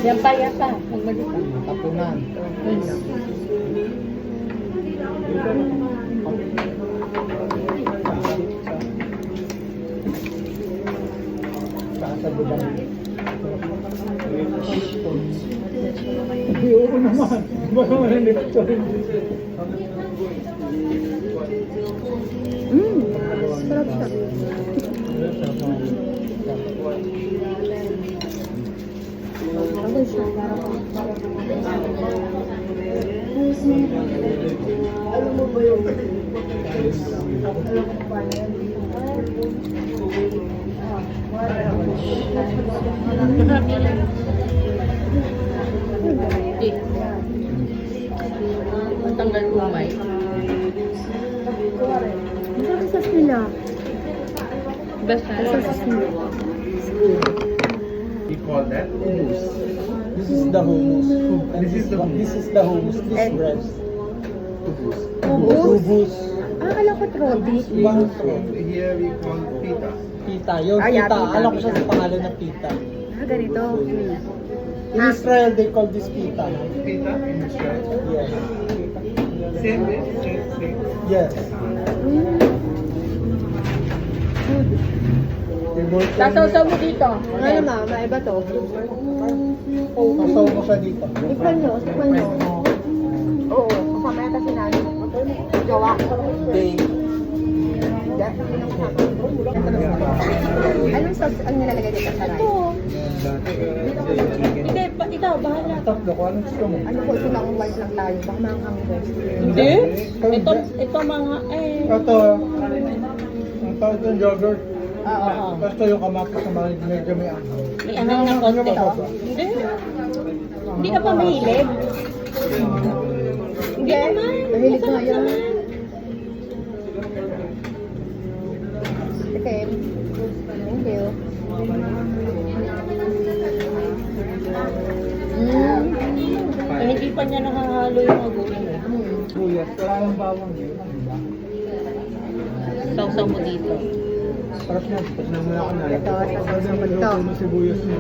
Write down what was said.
Yan pa, yan pa. Magbalik ka. Tapunan. Sa gulang. Ay, oo naman. Baka malamit ito. Sarap siya. Ako siya. Alam mo ba yung tanggal kumay. Ang sas nila. Basta. Ang sas nila. We call that hummus. This is the hummus. And This is the hummus. This is the hummus. This And- breast. Hummus. Hummus. Alam ko roti. Ibang Here we call pita. pita. Yung Ah, yeah, pita. pita, Alam ko siya pita. sa pangalan ng pita. Ganito. In Israel, they call this pita. Pita in Israel. Yes. Same way, same. Yes. Sasaw mo dito. Ano ma, maiba to. Kasaw mo siya dito. Ikman nyo, ikman nyo. Oo, kasama yata si Nani. Gawa. They, Anong sauce ang nilalagay dito sa rice? Hindi, ikaw, bahala. tatlo ko. Anong gusto mo? Ano po, ito lang white lang tayo. Baka mga kami guys. Hindi. Ito mga, Ito, ang tawag yung yogurt. oo. Basta yung kamatis na medyo may anghang. May anghang na konti. Ano ba? Hindi. Hindi ka pa mahilig. Hindi naman. Mahilig na Masarap yan. naman. Okay. Thank you. Eh, hindi pa niya nakahalo yung magulang. Suyas. Wala lang bawang yun. Sausaw mo dito. Sarap na. Tapos na muna ako na. Ito, sasaw ko dito. Sibuyas mo.